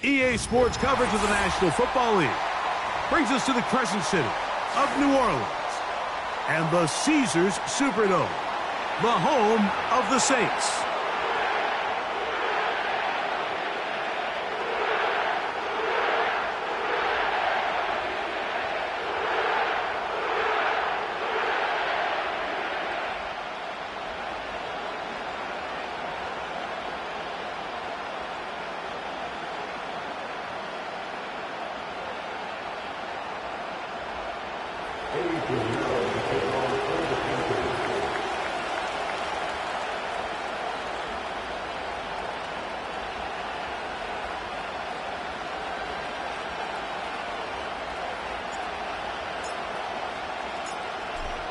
EA Sports coverage of the National Football League brings us to the Crescent City of New Orleans and the Caesars Superdome, the home of the Saints.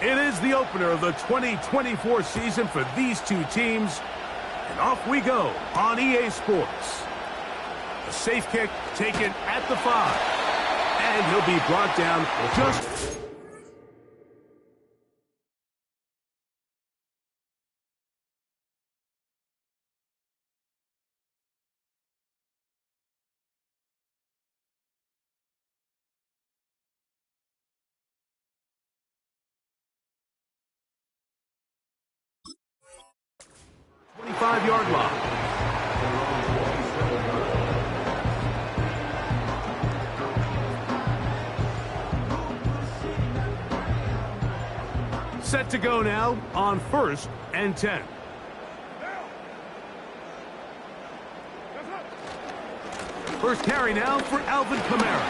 It is the opener of the 2024 season for these two teams, and off we go on EA Sports. A safe kick taken at the 5, and he'll be brought down just... Yard line. Set to go now on 1st and 10. First carry now for Alvin Kamara.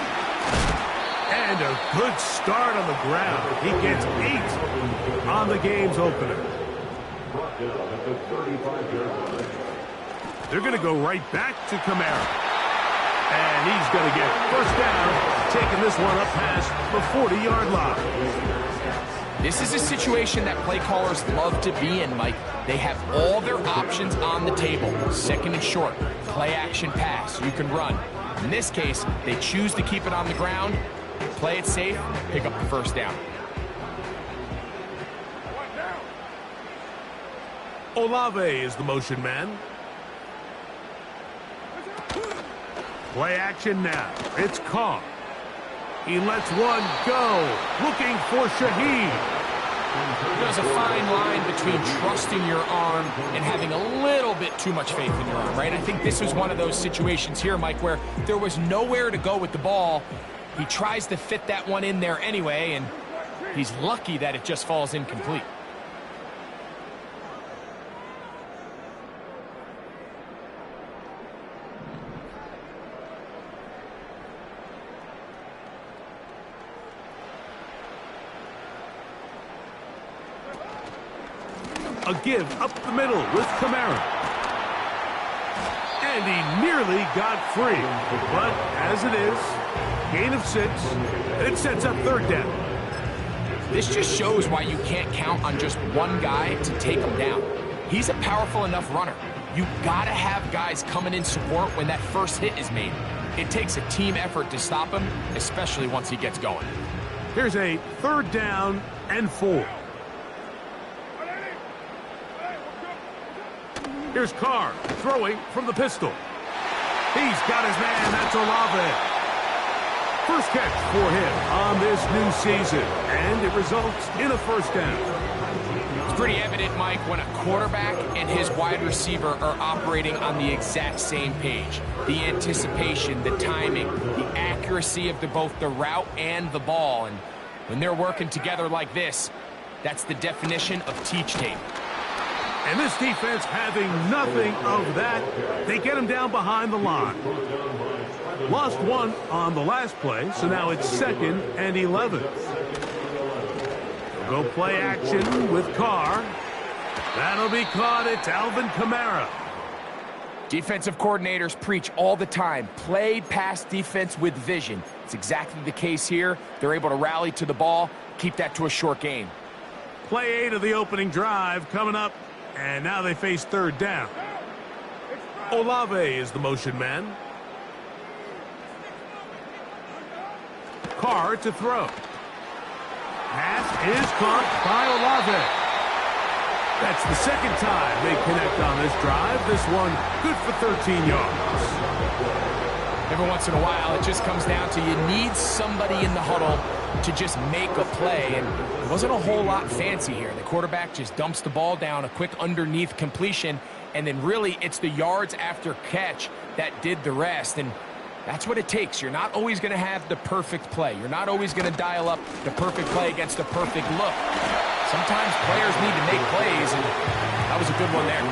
And a good start on the ground. He gets 8 on the game's opener. They're going to go right back to Kamara. And he's going to get first down, taking this one up past the 40-yard line. This is a situation that play callers love to be in, Mike. They have all their options on the table. Second and short, play action pass, you can run. In this case, they choose to keep it on the ground, play it safe, pick up the first down. Olave is the motion man. Play action now. It's Carr. He lets one go. Looking for Shaheed. There's a fine line between trusting your arm and having a little bit too much faith in your arm, right? I think this was one of those situations here, Mike, where there was nowhere to go with the ball. He tries to fit that one in there anyway, and he's lucky that it just falls incomplete. A give up the middle with Kamara. And he nearly got free. But as it is, gain of 6, and it sets up third down. This just shows why you can't count on just one guy to take him down. He's a powerful enough runner. You gotta have guys coming in support when that first hit is made. It takes a team effort to stop him, especially once he gets going. Here's a third down and 4. Here's Carr throwing from the pistol. He's got his man. That's Olave. First catch for him on this new season, and it results in a first down. It's pretty evident, Mike, when a quarterback and his wide receiver are operating on the exact same page. The anticipation, the timing, the accuracy of both the route and the ball. And when they're working together like this, that's the definition of teach tape. And this defense having nothing of that. They get him down behind the line. Lost one on the last play, so now it's 2nd and 11. They'll go play action with Carr. That'll be caught. It's Alvin Kamara. Defensive coordinators preach all the time, play pass defense with vision. It's exactly the case here. They're able to rally to the ball, keep that to a short gain. Play 8 of the opening drive coming up. And now they face third down. Olave is the motion man. Carr to throw. Pass is caught by Olave. That's the second time they connect on this drive. This one good for 13 yards. every once in a while, it just comes down to you need somebody in the huddle to just make a play, and it wasn't a whole lot fancy here. The quarterback just dumps the ball down, a quick underneath completion, and then really it's the yards after catch that did the rest, and that's what it takes. You're not always going to have the perfect play. You're not always going to dial up the perfect play against the perfect look. Sometimes players need to make plays, and that was a good one there.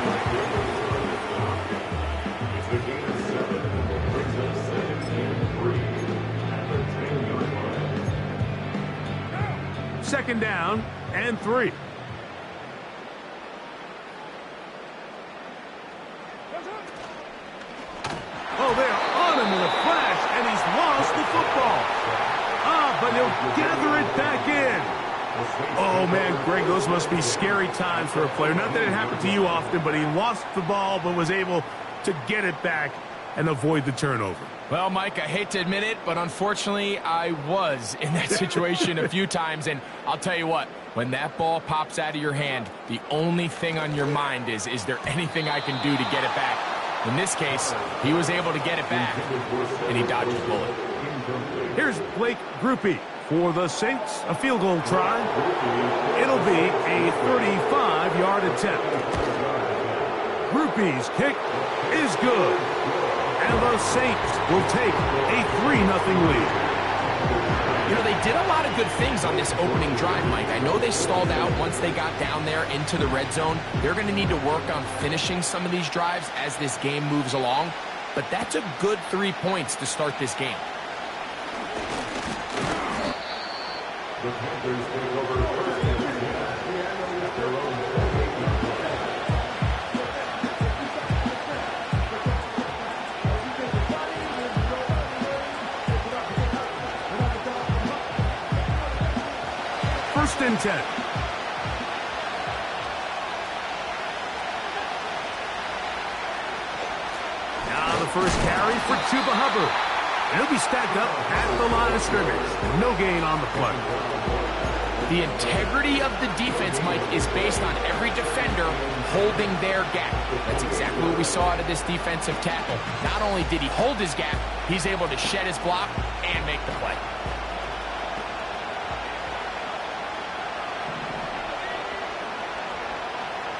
Second down and 3. Oh, they're on him in a flash, and he's lost the football. But he'll gather it back in. Oh, man, Greg, those must be scary times for a player. Not that it happened to you often, but he lost the ball but was able to get it back and avoid the turnover. Well, Mike, I hate to admit it, but unfortunately I was in that situation a few times, and I'll tell you what, when that ball pops out of your hand, the only thing on your mind is there anything I can do to get it back? In this case, he was able to get it back, and he dodged the bullet. Here's Blake Grupe for the Saints, a field goal try. It'll be a 35-yard attempt. Grupe's kick is good. And the Saints will take a 3-0 lead. You know, they did a lot of good things on this opening drive, Mike. I know they stalled out once they got down there into the red zone. They're going to need to work on finishing some of these drives as this game moves along. But that's a good 3 points to start this game. The Panthers take over first and 10 at their own 8-yard line. First and 10. Now the first carry for Chuba Hubbard. And he'll be stacked up at the line of scrimmage. No gain on the play. The integrity of the defense, Mike, is based on every defender holding their gap. That's exactly what we saw out of this defensive tackle. Not only did he hold his gap, he's able to shed his block and make the play.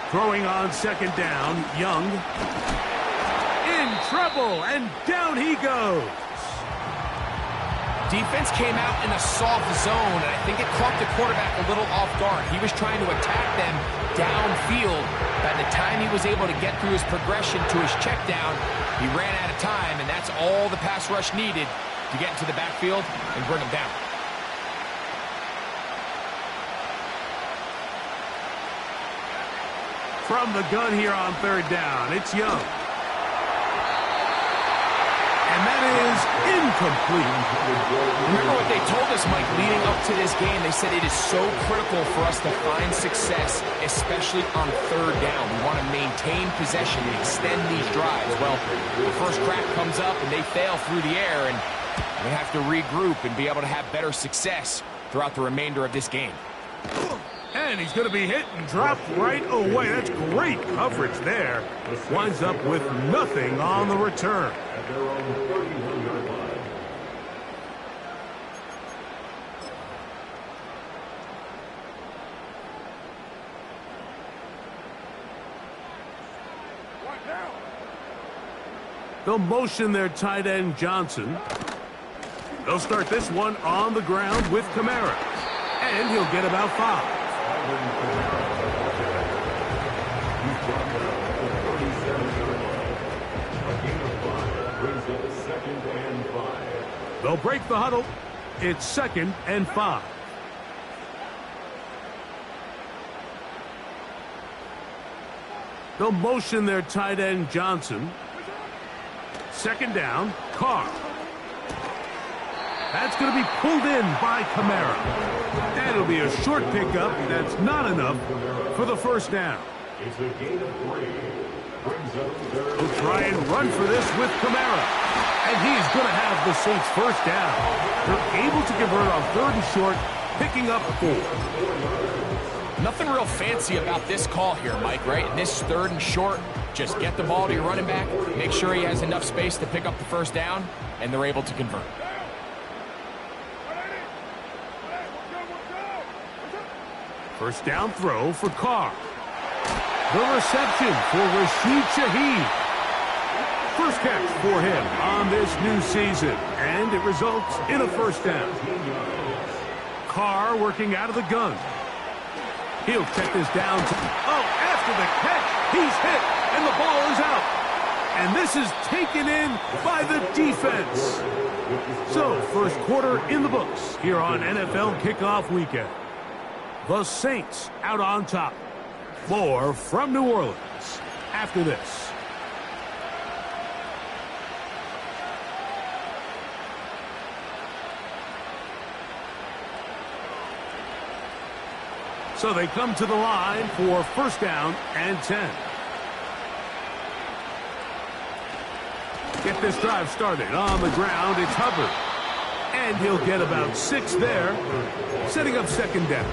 Throwing on second down, Young. In trouble, and down he goes. Defense came out in a soft zone, and I think it caught the quarterback a little off guard. He was trying to attack them downfield. By the time he was able to get through his progression to his check down, he ran out of time, and that's all the pass rush needed to get into the backfield and bring him down. From the gun here on third down, it's Young. And that is incomplete. Remember what they told us, Mike, leading up to this game? They said it is so critical for us to find success, especially on third down. We want to maintain possession and extend these drives. Well, the first crack comes up and they fail through the air, and we have to regroup and be able to have better success throughout the remainder of this game. And he's going to be hit and dropped right away. That's great coverage there. Winds up with nothing on the return. At their own 31-yard line. They'll motion their tight end, Johnson. They'll start this one on the ground with Kamara. And he'll get about 5. They'll break the huddle. It's 2nd and 5. They'll motion their tight end, Johnson. 2nd down, Carr. That's going to be pulled in by Kamara. And it'll be a short pickup. That's not enough for the first down. It's a gain of 3. They'll try and run for this with Kamara. And he's going to have the Saints first down. They're able to convert on 3rd and short, picking up 4. Nothing real fancy about this call here, Mike, right? In this 3rd and short, just get the ball to your running back, make sure he has enough space to pick up the first down, and they're able to convert. First down throw for Carr. The reception for Rashid Shaheed. First catch for him on this new season, and it results in a first down. Carr working out of the gun. He'll check this down. After the catch, he's hit, and the ball is out. And this is taken in by the defense. So, first quarter in the books here on NFL Kickoff Weekend. The Saints out on top. More from New Orleans after this. So they come to the line for first down and 10. Get this drive started on the ground. It's Hubbard. And he'll get about 6 there, setting up second down.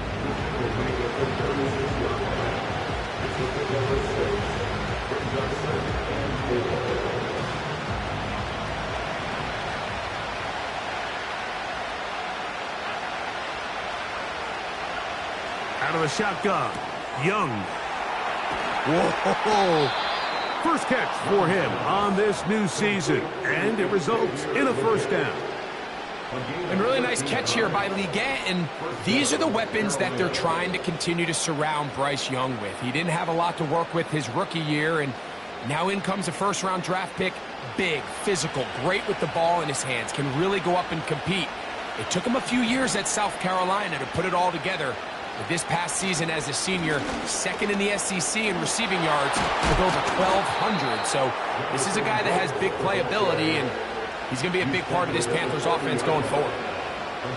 Out of the shotgun, Young. Whoa! First catch for him on this new season, and it results in a first down. And really nice catch here by Liggett, and these are the weapons that they're trying to continue to surround Bryce Young with. He didn't have a lot to work with his rookie year, and now in comes a first-round draft pick. Big, physical, great with the ball in his hands, can really go up and compete. It took him a few years at South Carolina to put it all together. But this past season as a senior, second in the SEC in receiving yards with over 1,200. So this is a guy that has big playability, and he's going to be a big part of this Panthers offense going forward.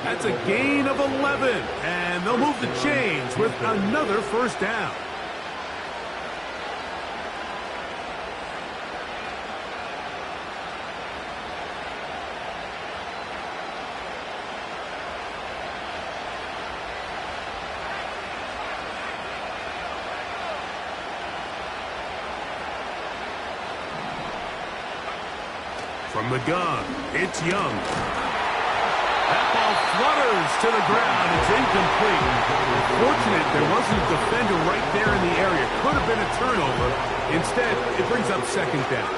That's a gain of 11, and they'll move the chains with another first down. From the gun, it's Young. That ball flutters to the ground. It's incomplete. Fortunate there wasn't a defender right there in the area. Could have been a turnover. Instead, it brings up second down.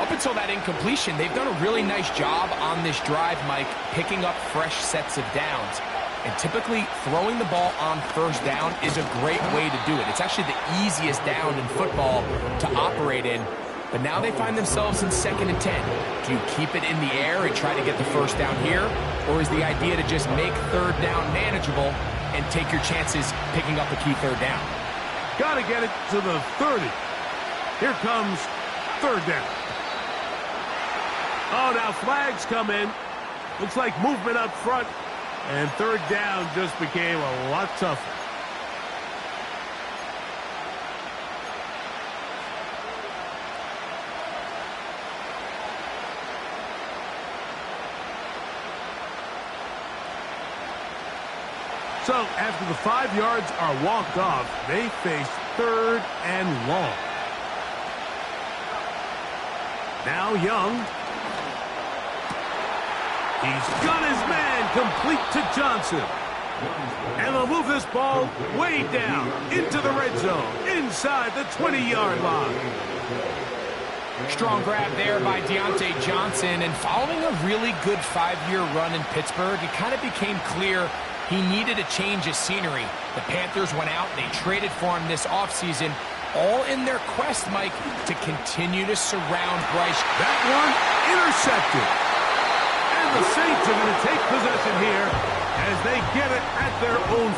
Up until that incompletion, they've done a really nice job on this drive, Mike, picking up fresh sets of downs. And typically, throwing the ball on first down is a great way to do it. It's actually the easiest down in football to operate in. But now they find themselves in 2nd and 10. Do you keep it in the air and try to get the first down here? Or is the idea to just make third down manageable and take your chances picking up a key third down? Got to get it to the 30. Here comes third down. Oh, now flags come in. Looks like movement up front. And third down just became a lot tougher. So, after the 5 yards are walked off, they face third and long. Now Young. He's got his man complete to Johnson. And they'll move this ball way down into the red zone, inside the 20-yard line. Strong grab there by Deontay Johnson, and following a really good 5-year run in Pittsburgh, it kind of became clear he needed a change of scenery. The Panthers went out, they traded for him this offseason, all in their quest, Mike, to continue to surround Bryce. That one intercepted. And the Saints are going to take possession here as they get it at their own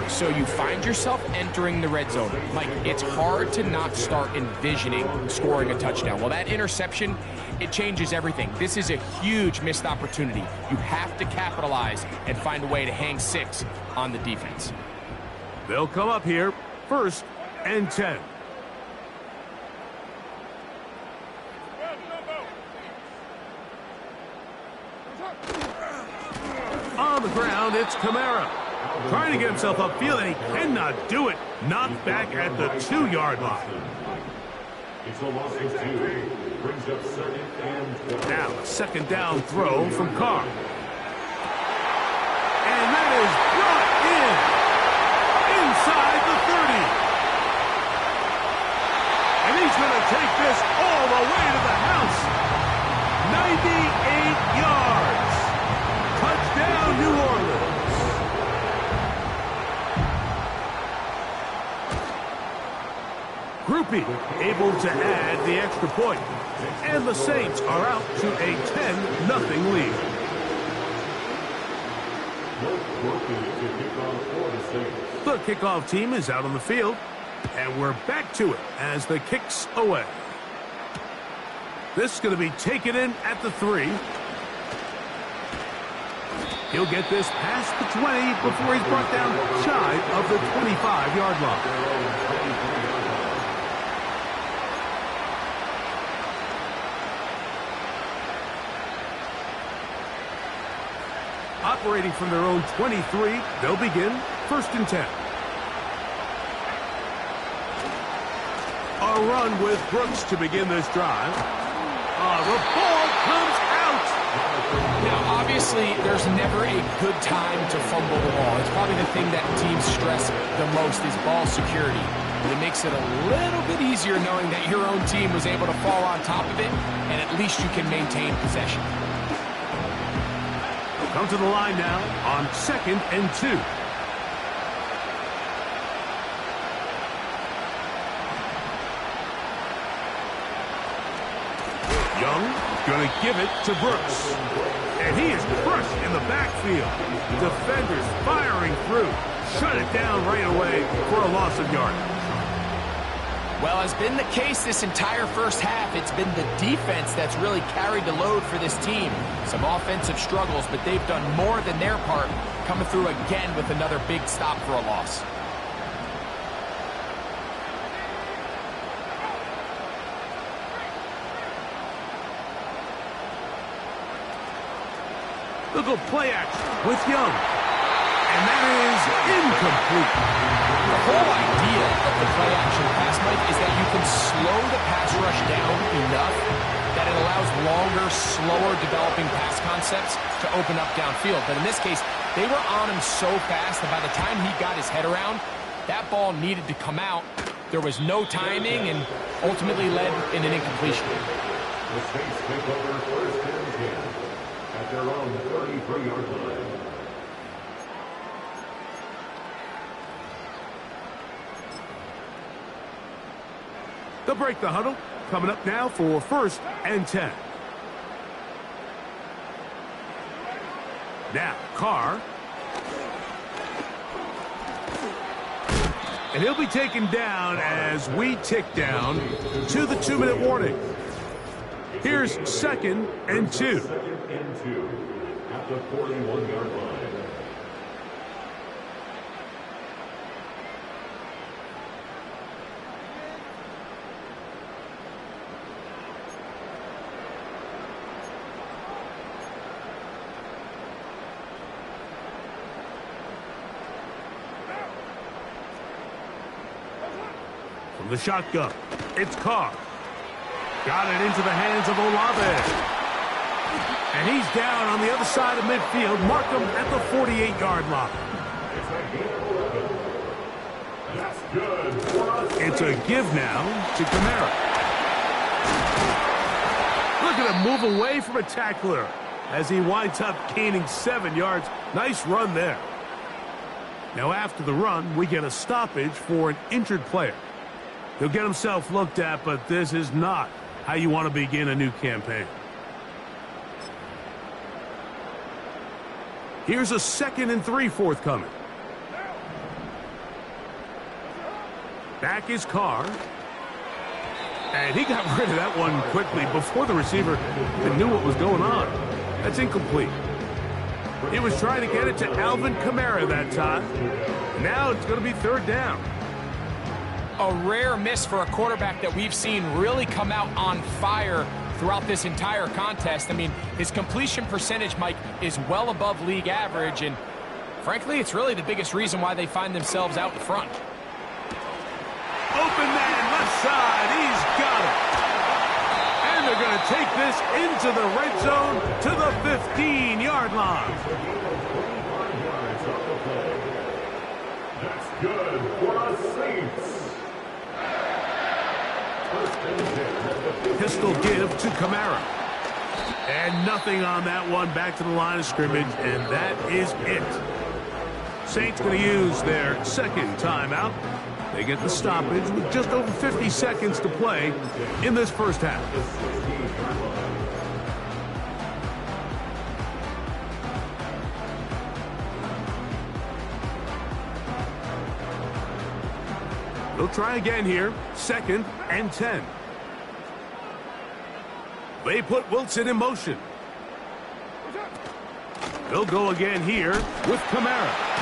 4. So you find yourself entering the red zone. Mike, it's hard to not start envisioning scoring a touchdown. Well, that interception, it changes everything. This is a huge missed opportunity. You have to capitalize and find a way to hang 6 on the defense. They'll come up here, 1st and 10. On the ground, it's Kamara. Trying to get himself upfield, and he cannot do it. Knocked back at the 2-yard line. It's a loss of 2. Brings up 2nd and 12. Now a 2nd down throw from Carr. And that is brought inside the 30. And he's going to take this all the way to the house. 98 yards. Touchdown, New Orleans. Groupie able to add the extra point. And the Saints are out to a 10-0 lead. The kickoff team is out on the field, and we're back to it as the kick's away. This is going to be taken in at the 3. He'll get this past the 20 before he's brought down shy of the 25-yard line. Operating from their own 23, they'll begin 1st and 10. A run with Brooks to begin this drive. The ball comes out. Now, obviously, there's never a good time to fumble the ball. It's probably the thing that teams stress the most is ball security. But it makes it a little bit easier knowing that your own team was able to fall on top of it, and at least you can maintain possession. Come to the line now on 2nd and 2. Young going to give it to Brooks. And he is crushed in the backfield. Defenders firing through. Shut it down right away for a loss of yardage. Well, as been the case this entire first half, it's been the defense that's really carried the load for this team. Some offensive struggles, but they've done more than their part, coming through again with another big stop for a loss. They'll go play action with Young. And that is incomplete. The whole idea of the play-action pass, Mike, is that you can slow the pass rush down enough that it allows longer, slower developing pass concepts to open up downfield. But in this case, they were on him so fast that by the time he got his head around, that ball needed to come out. There was no timing and ultimately led in an incompletion. The Saints take over 1st and 10 at their own 33-yard line. They'll break the huddle. Coming up now for 1st and 10. Now, Carr. And he'll be taken down as we tick down to the 2-minute warning. Here's 2nd and 2. 2nd and 2 at the 41-yard line. From the shotgun, it's Carr. Got it into the hands of Olave. And he's down on the other side of midfield. Mark him at the 48-yard line. That's good. It's a give now to Kamara. Look at him move away from a tackler as he winds up gaining 7 yards. Nice run there. Now after the run, we get a stoppage for an injured player. He'll get himself looked at, but this is not how you want to begin a new campaign. Here's a 2nd and 3 forthcoming. Back is Carr. And he got rid of that one quickly before the receiver even knew what was going on. That's incomplete. He was trying to get it to Alvin Kamara that time. Now it's going to be 3rd down. A rare miss for a quarterback that we've seen really come out on fire throughout this entire contest. I mean, his completion percentage, Mike, is well above league average, and Frankly, it's really the biggest reason why they find themselves out in front. Open man, left side, he's got it. And they're going to take this into the red zone to the 15-yard line. That's good for the Saints. Pistol give to Kamara. And nothing on that one, back to the line of scrimmage, and that is it. Saints going to use their second timeout. They get the stoppage with just over 50 seconds to play in this first half. They'll try again here, 2nd and 10. They put Wilson in motion. They'll go again here with Kamara.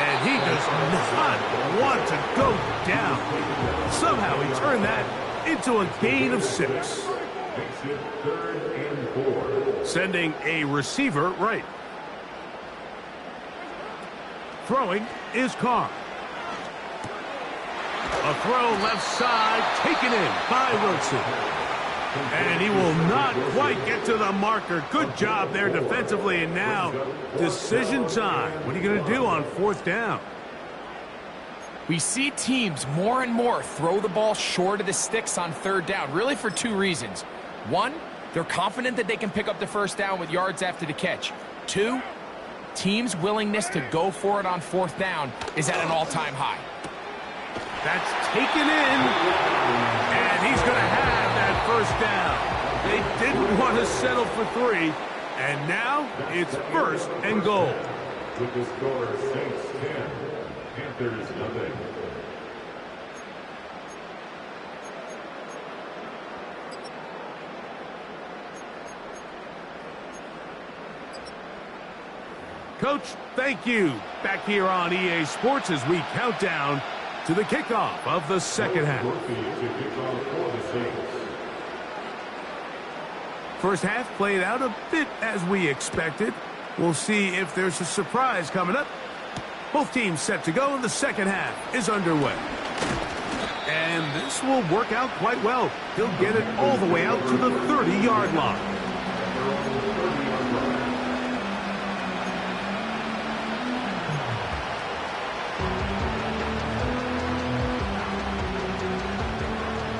And he does not want to go down. Somehow he turned that into a gain of 6. Makes it 3rd and 4. Sending a receiver right. Throwing is Carr. A throw left side, taken in by Wilson. And he will not quite get to the marker. Good job there defensively. And now, decision time. What are you going to do on 4th down? We see teams more and more throw the ball short of the sticks on 3rd down, really for 2 reasons. 1, they're confident that they can pick up the 1st down with yards after the catch. 2, teams' willingness to go for it on 4th down is at an all-time high. That's taken in, and he's going to have that 1st down. They didn't want to settle for 3, and now it's 1st and goal. With the score, Saints 10, Panthers nothing. Coach, thank you. Back here on EA Sports as we count down to the kickoff of the second half. First half played out a bit as we expected. We'll see if there's a surprise coming up. Both teams set to go, and the second half is underway. And this will work out quite well. He'll get it all the way out to the 30-yard line.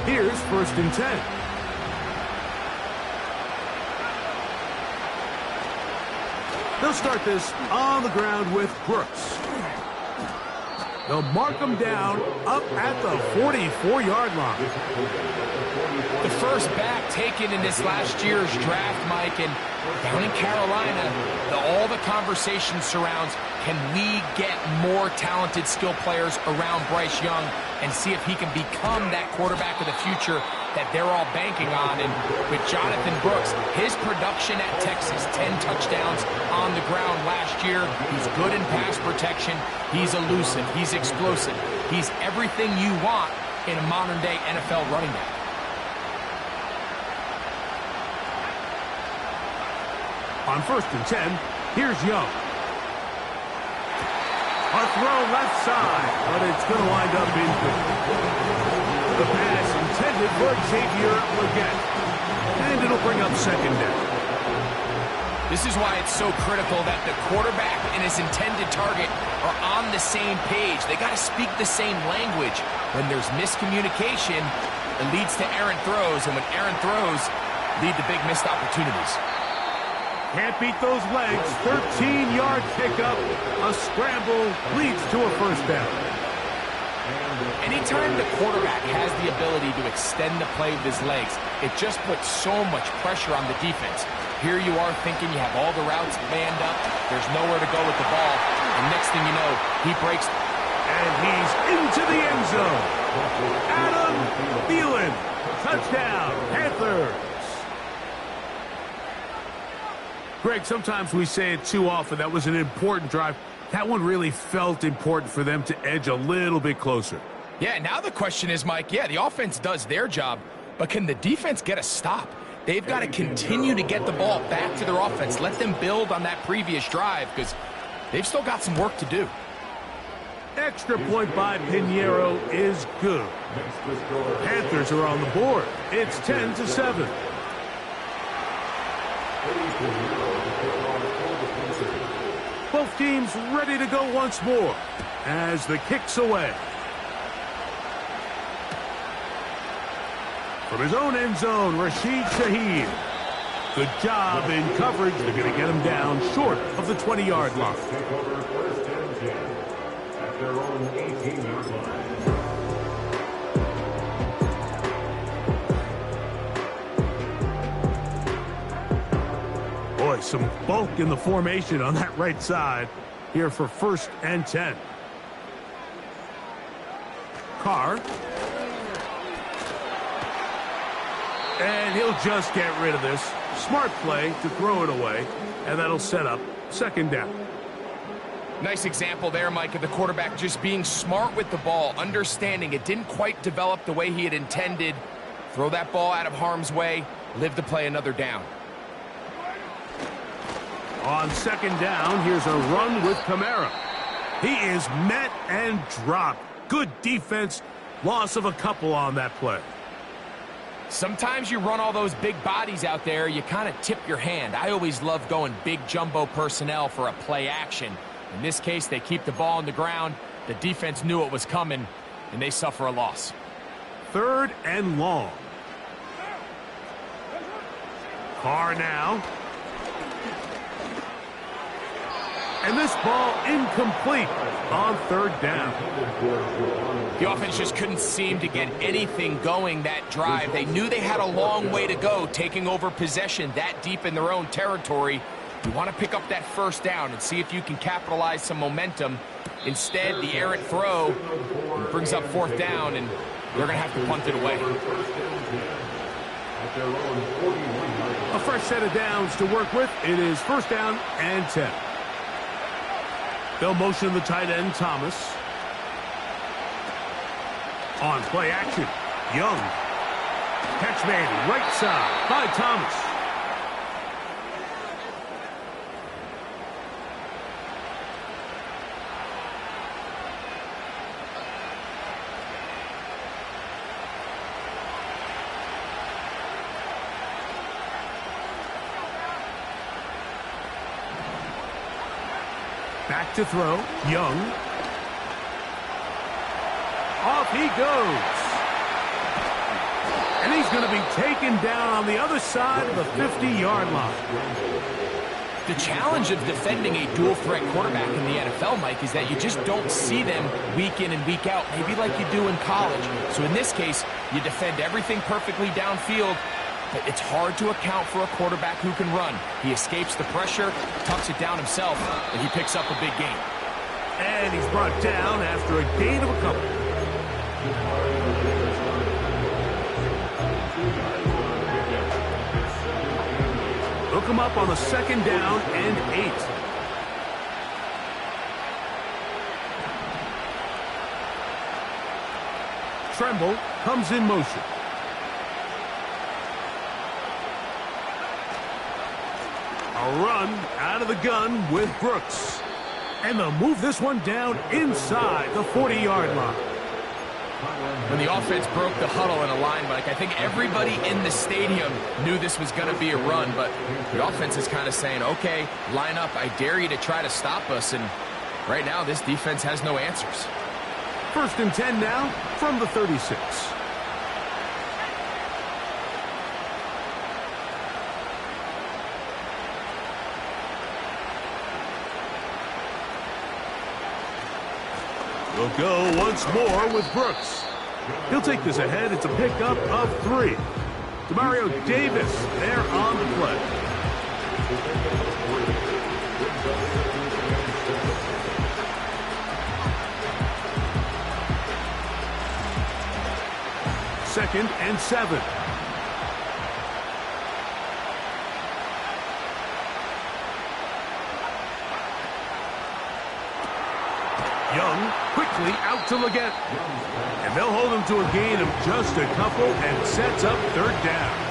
Here's 1st and 10. They'll start this on the ground with Brooks. They'll mark him down up at the 44-yard line. The first back taken in this last year's draft, Mike, and down in Carolina, all the conversation surrounds, can we get more talented skill players around Bryce Young and see if he can become that quarterback of the future that they're all banking on. And with Jonathan Brooks, his production at Texas, 10 touchdowns on the ground last year. He's good in pass protection. He's elusive. He's explosive. He's everything you want in a modern-day NFL running back. On 1st and 10, here's Young. A throw left side, but it's going to wind up incomplete. The pass intended for Xavier Legette. And it'll bring up 2nd down. This is why it's so critical that the quarterback and his intended target are on the same page. They got to speak the same language. When there's miscommunication, it leads to errant throws, and when errant throws lead to big missed opportunities. Can't beat those legs. 13-yard pickup. A scramble leads to a 1st down. Anytime the quarterback has the ability to extend the play with his legs, it just puts so much pressure on the defense. Here you are thinking you have all the routes manned up. There's nowhere to go with the ball. And next thing you know, he breaks. And he's into the end zone. Adam Thielen. Touchdown, Panthers. Greg, sometimes we say it too often. That was an important drive. That one really felt important for them to edge a little bit closer. Yeah, now the question is, Mike, yeah, the offense does their job, but can the defense get a stop? They've got to continue to get the ball back to their offense. Let them build on that previous drive, because they've still got some work to do. Extra point by Pinheiro is good. Panthers are on the board. It's 10-7. Both teams ready to go once more as the kick's away. From his own end zone, Rashid Shaheed. Good job in coverage. They're going to get him down short of the 20-yard line. Take over first and 10 at their own 18-yard line. Boy, some bulk in the formation on that right side here for first and 10. Carr. And he'll just get rid of this. Smart play to throw it away, and that'll set up second down. Nice example there, Mike, of the quarterback just being smart with the ball, understanding it didn't quite develop the way he had intended. Throw that ball out of harm's way, live to play another down. On second down, here's a run with Kamara. He is met and dropped. Good defense. Loss of a couple on that play. Sometimes you run all those big bodies out there, you kind of tip your hand. I always love going big jumbo personnel for a play action. In this case, they keep the ball on the ground. The defense knew it was coming, and they suffer a loss. Third and long. Carr now. And this ball incomplete on third down. The offense just couldn't seem to get anything going that drive. They knew they had a long way to go, taking over possession that deep in their own territory. You want to pick up that first down and see if you can capitalize some momentum. Instead, the errant throw brings up fourth down, and they're going to have to punt it away. A fresh set of downs to work with. It is first down and 10. They'll motion the tight end, Thomas. On play action, Young. Catch made right side by Thomas. Back to throw, Young. Off he goes. And he's going to be taken down on the other side of the 50-yard line. The challenge of defending a dual-threat quarterback in the NFL, Mike, is that you just don't see them week in and week out, maybe like you do in college. So in this case, you defend everything perfectly downfield, but it's hard to account for a quarterback who can run. He escapes the pressure, tucks it down himself, and he picks up a big gain. And he's brought down after a gain of a couple. Look him up on the second down and 8. Tremble comes in motion. A run out of the gun with Brooks. And they'll move this one down inside the 40-yard line. When the offense broke the huddle in a line, Mike, I think everybody in the stadium knew this was going to be a run, but the offense is kind of saying, okay, line up, I dare you to try to stop us, and right now this defense has no answers. First and 10 now from the 36. We'll go once more with Brooks. He'll take this ahead. It's a pickup of 3. Demario Davis there on the play. Second and 7. Young quickly out to Leggett. And they'll hold him to a gain of just a couple and sets up third down.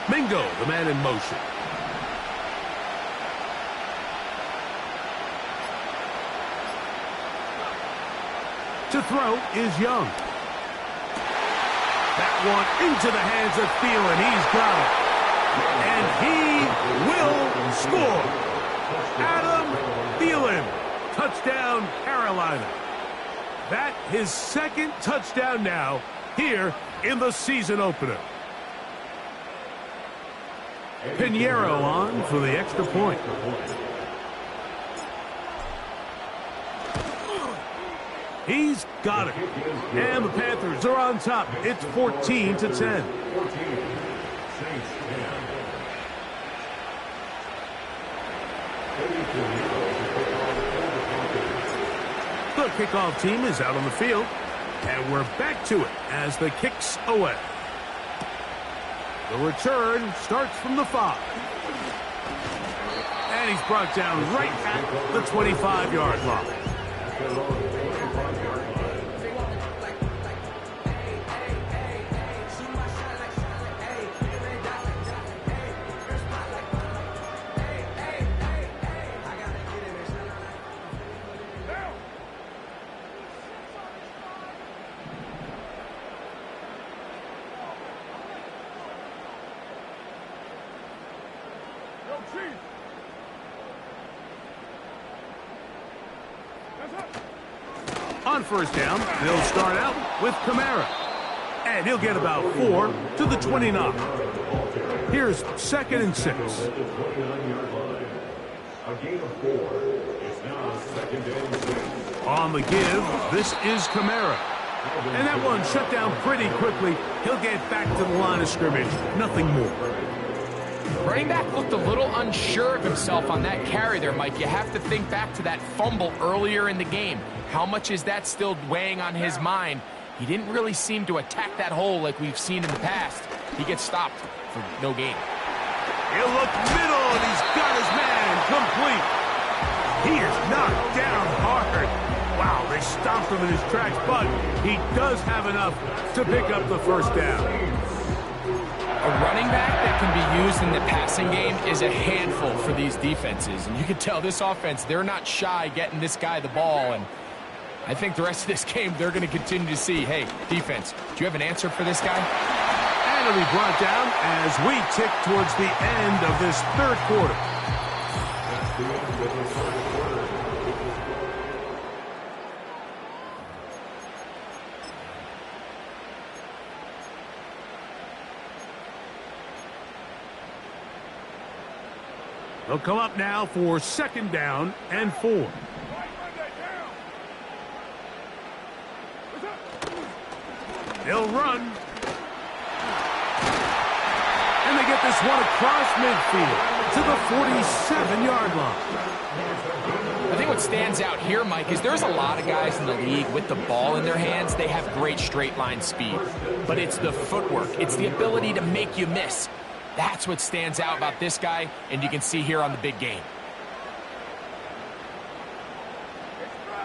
Mingo, the man in motion. To throw is Young. That one into the hands of Thielen. He's got it. And he will score. Adam Thielen. Touchdown, Carolina. That his second touchdown now here in the season opener. Pinheiro on for the extra point. He's got it. And the Panthers are on top. It's 14-10. The kickoff team is out on the field. And we're back to it as the kick's away. The return starts from the 5. And he's brought down right at the 25-yard line. On first down, they'll start out with Kamara. And he'll get about 4 to the 29. Here's 2nd and 6. On the give, this is Kamara. And that one shut down pretty quickly. He'll get back to the line of scrimmage. Nothing more. Running back looked a little unsure of himself on that carry there, Mike. You have to think back to that fumble earlier in the game. How much is that still weighing on his mind? He didn't really seem to attack that hole like we've seen in the past. He gets stopped for no gain. He'll look middle, and he's got his man complete. He is knocked down hard. Wow, they stopped him in his tracks, but he does have enough to pick up the first down. A running back that can be used in the passing game is a handful for these defenses. And you can tell this offense, they're not shy getting this guy the ball. And I think the rest of this game, they're going to continue to see, hey, defense, do you have an answer for this guy? And it'll be brought down as we tick towards the end of this third quarter. They'll come up now for 2nd down and 4. They'll run. And they get this one across midfield to the 47-yard line. I think what stands out here, Mike, is there's a lot of guys in the league with the ball in their hands. They have great straight line speed. But it's the footwork. It's the ability to make you miss. That's what stands out about this guy, and you can see here on the big game.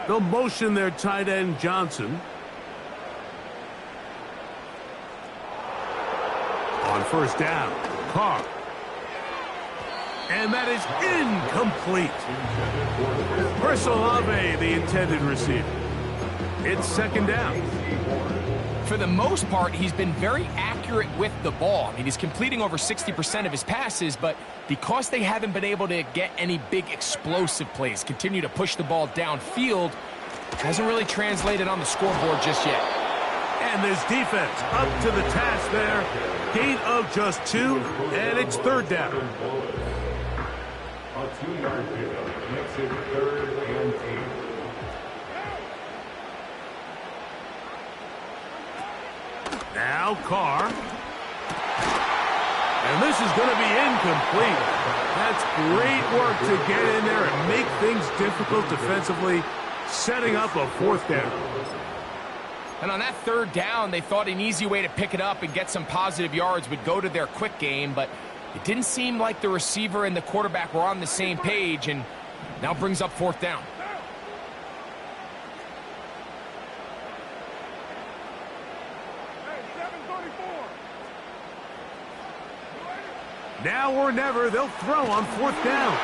They'll motion their tight end, Johnson. On first down, Carr. And that is incomplete. Chris Olave, the intended receiver. It's 2nd down. For the most part, he's been very accurate with the ball. I mean, he's completing over 60% of his passes, but because they haven't been able to get any big explosive plays, continue to push the ball downfield, hasn't really translated on the scoreboard just yet. And this defense up to the task there. Gain of just 2, and it's 3rd down. A 2-yard pickup makes it 3rd and 8. Now Carr. And this is going to be incomplete. That's great work to get in there and make things difficult defensively, setting up a 4th down. And on that 3rd down, they thought an easy way to pick it up and get some positive yards would go to their quick game, but it didn't seem like the receiver and the quarterback were on the same page, and now brings up 4th down. Now or never, they'll throw on 4th down.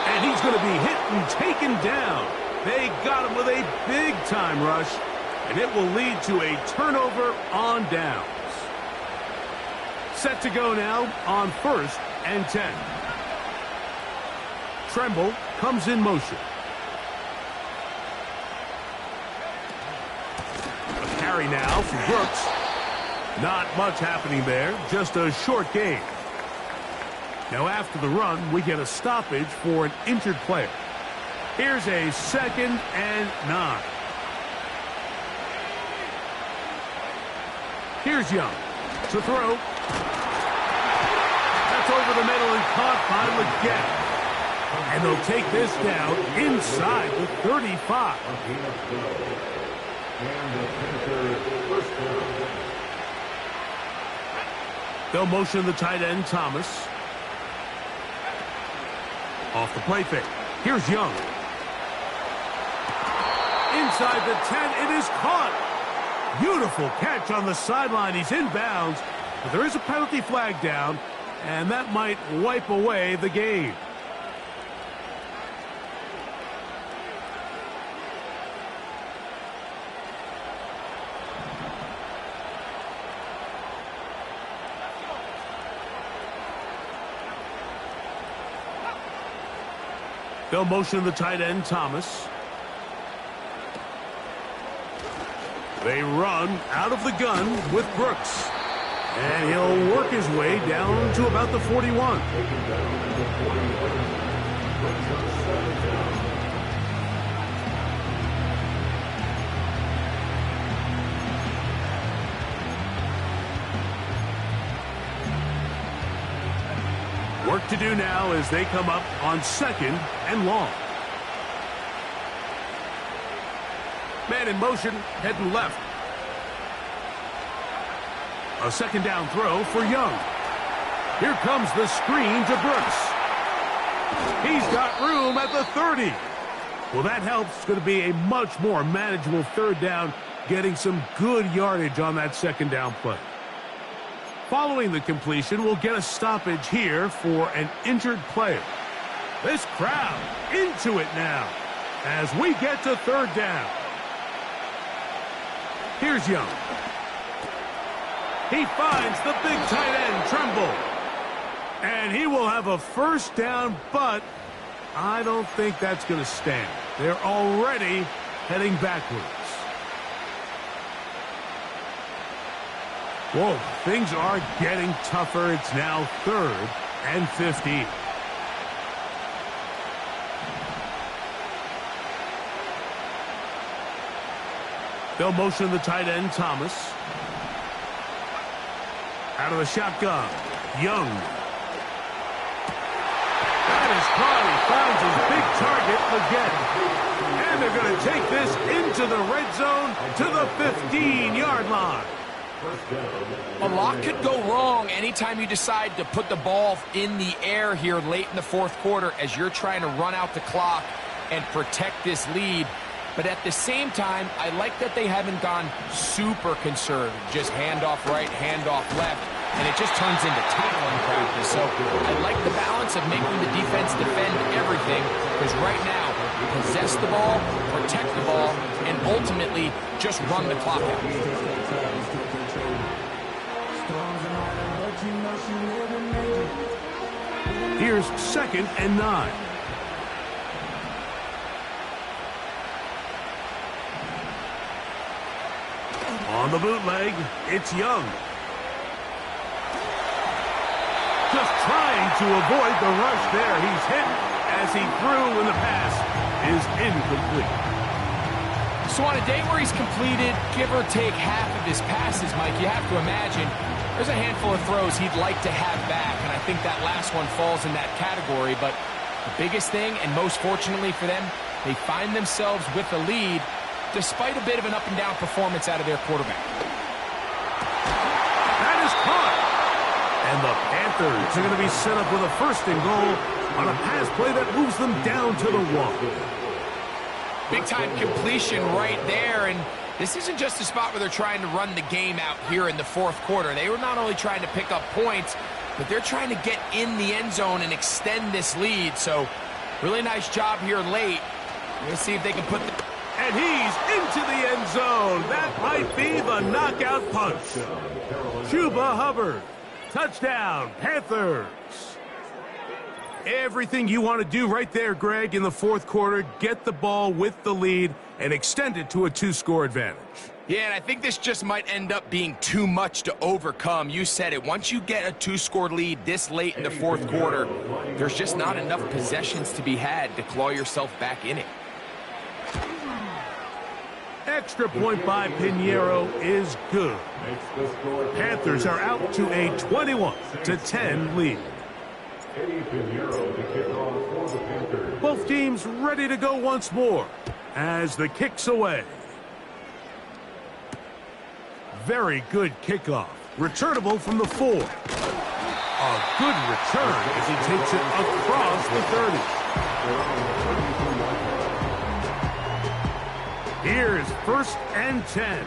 And he's going to be hit and taken down. They got him with a big-time rush, and it will lead to a turnover on downs. Set to go now on 1st and 10. Tremble comes in motion. A carry now for Brooks. Not much happening there, just a short gain. Now after the run, we get a stoppage for an injured player. Here's a 2nd and 9. Here's Young to throw. That's over the middle and caught by Leggett. And they'll take this down inside the 35. They'll motion the tight end, Thomas. Off the play fake. Here's Young. Inside the 10, it is caught. Beautiful catch on the sideline. He's inbounds, but there is a penalty flag down, and that might wipe away the game. They'll motion the tight end, Thomas. They run out of the gun with Brooks. And he'll work his way down to about the 41. Work to do now as they come up on 2nd and long. Man in motion, heading left. A 2nd down throw for Young. Here comes the screen to Brooks. He's got room at the 30. Well, that helps. It's going to be a much more manageable 3rd down, getting some good yardage on that 2nd down play. Following the completion, we'll get a stoppage here for an injured player. This crowd into it now as we get to 3rd down. Here's Young. He finds the big tight end, Tremble. And he will have a 1st down, but I don't think that's going to stand. They're already heading backwards. Whoa, things are getting tougher. It's now 3rd and 15. They'll motion the tight end, Thomas. Out of the shotgun, Young. That is caught. He finds his big target again. And they're going to take this into the red zone to the 15-yard line. A lot could go wrong anytime you decide to put the ball in the air here late in the 4th quarter as you're trying to run out the clock and protect this lead. But at the same time, I like that they haven't gone super conservative. Just handoff right, handoff left, and it just turns into tackling practice. So I like the balance of making the defense defend everything, because right now, possess the ball, protect the ball, and ultimately just run the clock out. Here's 2nd and 9. On the bootleg, it's Young. Just trying to avoid the rush there. He's hit as he threw when the pass is incomplete. So on a day where he's completed, give or take half of his passes, Mike, you have to imagine there's a handful of throws he'd like to have back, and I think that last one falls in that category. But the biggest thing, and most fortunately for them, they find themselves with the lead despite a bit of an up-and-down performance out of their quarterback. That is caught. And the Panthers are going to be set up with a 1st and goal on a pass play that moves them down to the 1. Big-time completion right there, and this isn't just a spot where they're trying to run the game out here in the 4th quarter. They were not only trying to pick up points, but they're trying to get in the end zone and extend this lead. So really nice job here late. Let's see if they can put the... And he's into the end zone. That might be the knockout punch. Chuba Hubbard. Touchdown, Panthers. Everything you want to do right there, Greg, in the fourth quarter. Get the ball with the lead and extend it to a 2-score advantage. Yeah, and I think this just might end up being too much to overcome. You said it. Once you get a 2-score lead this late in the fourth quarter, there's just not enough possessions to be had to claw yourself back in it. Extra point by Pinheiro is good. Panthers are out to a 21-10 lead. Both teams ready to go once more as the kick's away. Very good kickoff. Returnable from the 4. A good return as he takes it across the 30. Here's 1st and 10.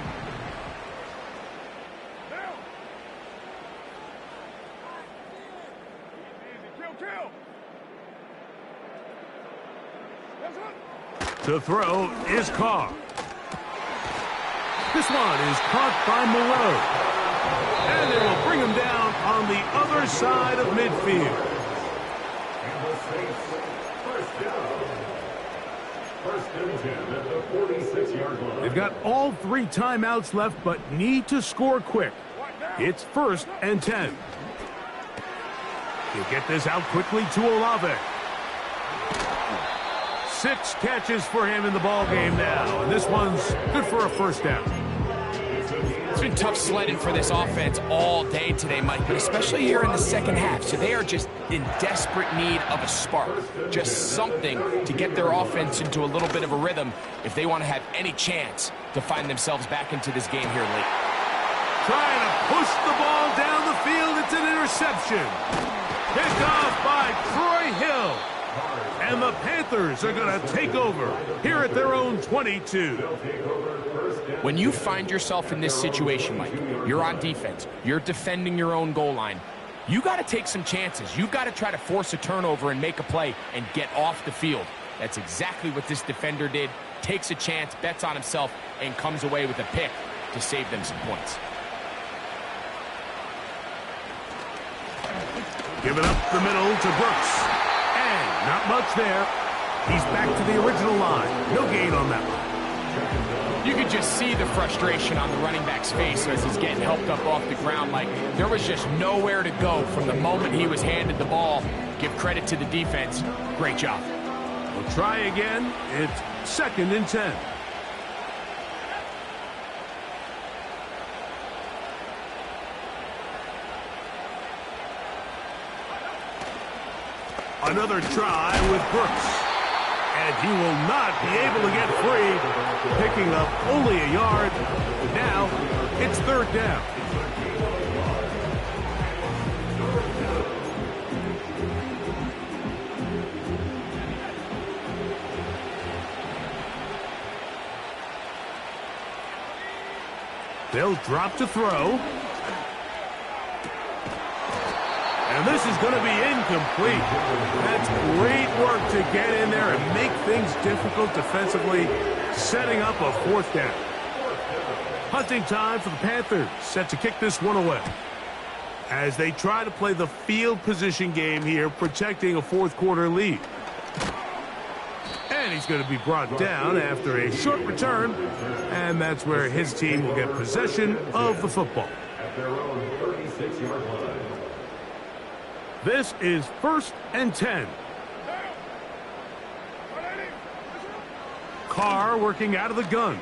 To throw is Carr. This one is caught by Moreau. And they will bring him down on the other side of midfield. And the Saints, first down. 1st and 10 at the 46-yard line. They've got all 3 timeouts left, but need to score quick. It's 1st and 10. He'll get this out quickly to Olave. 6 catches for him in the ball game now, and this one's good for a 1st down. It's been tough sledding for this offense all day today, Mike, but especially here in the second half. So they are just in desperate need of a spark, just something to get their offense into a little bit of a rhythm if they want to have any chance to find themselves back into this game here late. Trying to push the ball down the field. It's an interception. Picked off by Troy Hill. And the Panthers are going to take over here at their own 22. When you find yourself in this situation, Mike, you're on defense, you're defending your own goal line, you got to take some chances. You've got to try to force a turnover and make a play and get off the field. That's exactly what this defender did. Takes a chance, bets on himself, and comes away with a pick to save them some points. Giving up the middle to Brooks. And not much there. He's back to the original line. No gain on that one. You could just see the frustration on the running back's face as he's getting helped up off the ground. Like, there was just nowhere to go from the moment he was handed the ball. Give credit to the defense. Great job. We'll try again. It's 2nd and 10. Another try with Brooks. And he will not be able to get free. Picking up only a yard. Now it's 3rd down. They'll drop to throw. And this is going to be incomplete. That's great work to get in there and make things difficult defensively, setting up a 4th down. Hunting time for the Panthers, set to kick this one away. As they try to play the field position game here, protecting a 4th quarter lead. And he's going to be brought down after a short return, and that's where his team will get possession of the football. At their own 36-yard line. This is 1st and 10. Carr working out of the gun.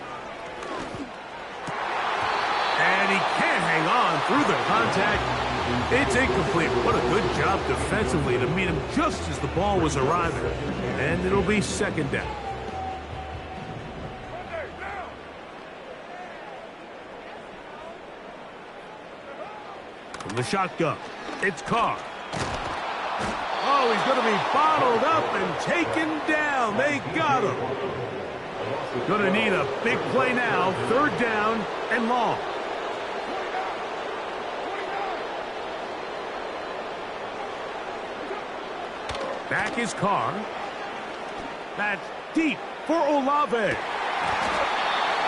And he can't hang on through the contact. It's incomplete. What a good job defensively to meet him just as the ball was arriving. And it'll be 2nd down. From the shotgun, it's Carr. Oh, he's going to be bottled up and taken down. They got him. Going to need a big play now. 3rd down and long. Back is Carr. That's deep for Olave.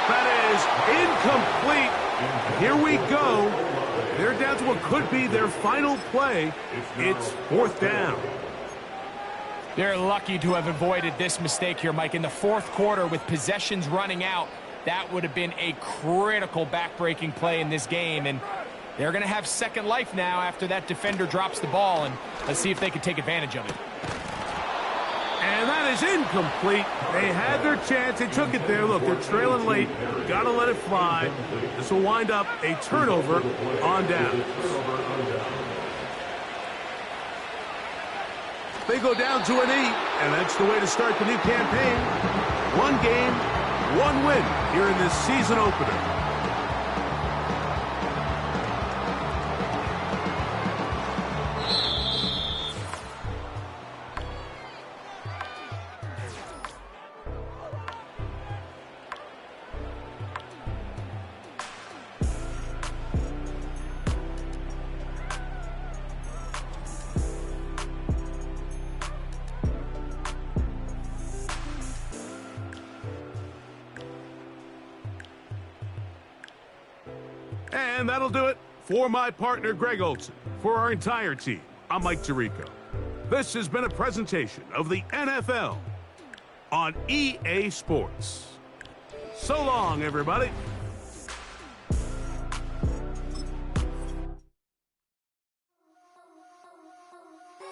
That is incomplete. Here we go. They're down to what could be their final play. It's fourth down. They're lucky to have avoided this mistake here, Mike. In the fourth quarter, with possessions running out, that would have been a critical back-breaking play in this game. And they're going to have second life now after that defender drops the ball. And let's see if they can take advantage of it. And that is incomplete. They had their chance. They took it there. Look, they're trailing late. Got to let it fly. This will wind up a turnover on down. They go down to an 8, and that's the way to start the new campaign. One game, one win here in this season opener. And that'll do it for my partner, Greg Olson. For our entire team, I'm Mike Tirico. This has been a presentation of the NFL on EA Sports. So long, everybody.